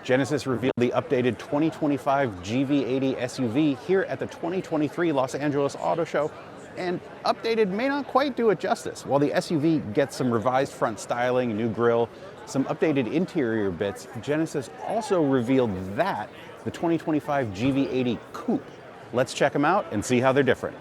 Genesis revealed the updated 2025 GV80 SUV here at the 2023 Los Angeles Auto Show, and updated may not quite do it justice. While the SUV gets some revised front styling, a new grille, some updated interior bits, Genesis also revealed that the 2025 GV80 Coupe. Let's check them out and see how they're different.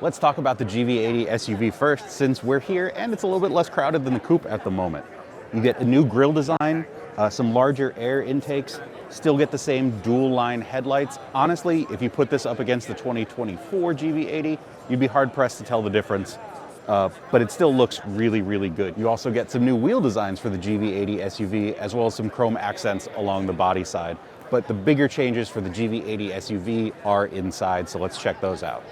Let's talk about the GV80 SUV first, since we're here and it's a little bit less crowded than the Coupe at the moment. You get a new grille design, some larger air intakes, still get the same dual line headlights. Honestly, if you put this up against the 2024 GV80, you'd be hard pressed to tell the difference, but it still looks really, really good. You also get some new wheel designs for the GV80 SUV, as well as some chrome accents along the body side. But the bigger changes for the GV80 SUV are inside, so let's check those out.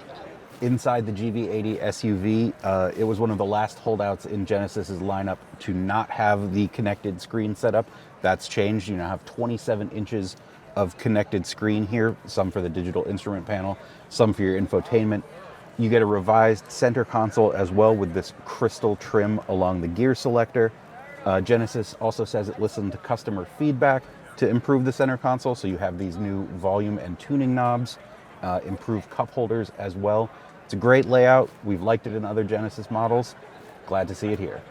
Inside the GV80 SUV, it was one of the last holdouts in Genesis's lineup to not have the connected screen setup. That's changed. You now have 27 inches of connected screen here, some for the digital instrument panel, some for your infotainment. You get a revised center console as well with this crystal trim along the gear selector. Genesis also says it listened to customer feedback to improve the center console, so you have these new volume and tuning knobs, improved cup holders as well. It's a great layout. We've liked it in other Genesis models. Glad to see it here.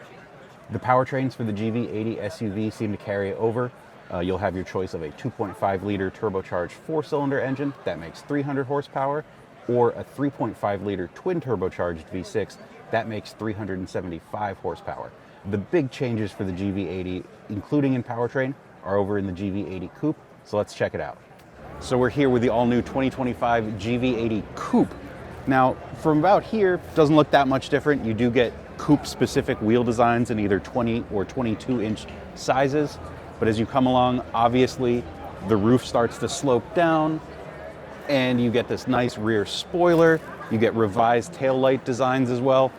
The powertrains for the GV80 SUV seem to carry over. You'll have your choice of a 2.5 liter turbocharged 4-cylinder engine that makes 300 horsepower, or a 3.5 liter twin turbocharged V6 that makes 375 horsepower. The big changes for the GV80, including in powertrain, are over in the GV80 Coupe, so let's check it out. So we're here with the all-new 2025 GV80 Coupe. Now, from about here, doesn't look that much different. You do get coupe-specific wheel designs in either 20 or 22-inch sizes, but as you come along, obviously, the roof starts to slope down, and you get this nice rear spoiler. You get revised taillight designs as well.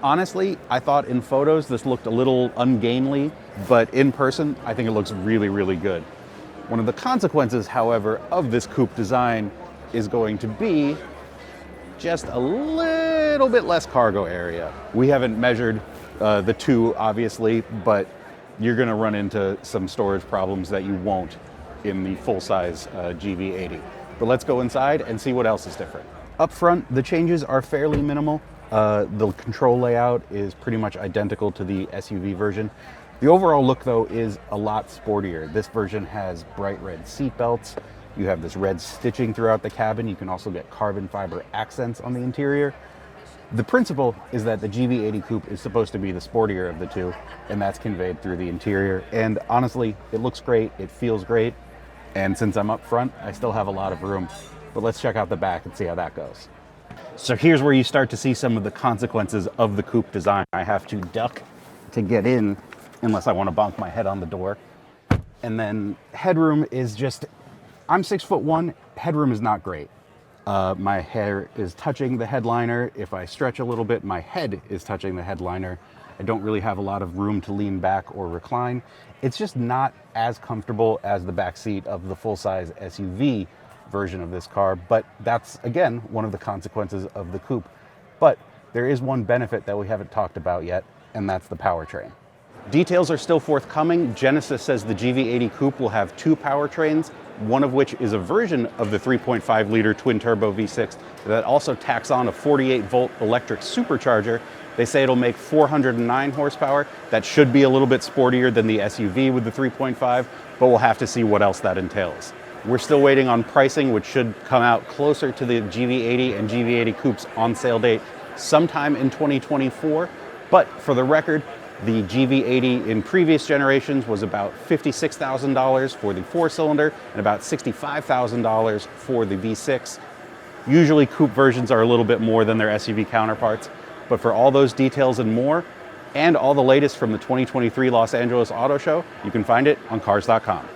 Honestly, I thought in photos this looked a little ungainly, but in person, I think it looks really, really good. One of the consequences, however, of this coupe design is going to be just a little bit less cargo area. We haven't measured the two, obviously, but you're gonna run into some storage problems that you won't in the full-size GV80. But let's go inside and see what else is different. Up front, the changes are fairly minimal. The control layout is pretty much identical to the SUV version. The overall look, though, is a lot sportier. This version has bright red seat belts. You have this red stitching throughout the cabin. You can also get carbon fiber accents on the interior. The principle is that the GV80 Coupe is supposed to be the sportier of the two, and that's conveyed through the interior. And honestly, it looks great, it feels great, and since I'm up front, I still have a lot of room. But let's check out the back and see how that goes. So here's where you start to see some of the consequences of the coupe design. I have to duck to get in, unless I want to bonk my head on the door. And then headroom is just, I'm 6'1", headroom is not great. My hair is touching the headliner. If I stretch a little bit, my head is touching the headliner. I don't really have a lot of room to lean back or recline. It's just not as comfortable as the back seat of the full-size SUV version of this car, but that's, again, one of the consequences of the coupe. But there is one benefit that we haven't talked about yet, and that's the powertrain. Details are still forthcoming. Genesis says the GV80 Coupe will have two powertrains, one of which is a version of the 3.5 liter twin turbo V6 that also tacks on a 48-volt electric supercharger. They say it'll make 409 horsepower. That should be a little bit sportier than the SUV with the 3.5, but we'll have to see what else that entails. We're still waiting on pricing, which should come out closer to the GV80 and GV80 Coupe's on sale date sometime in 2024. But for the record, the GV80 in previous generations was about $56,000 for the 4-cylinder and about $65,000 for the V6. Usually coupe versions are a little bit more than their SUV counterparts, but for all those details and more, and all the latest from the 2023 Los Angeles Auto Show, you can find it on Cars.com.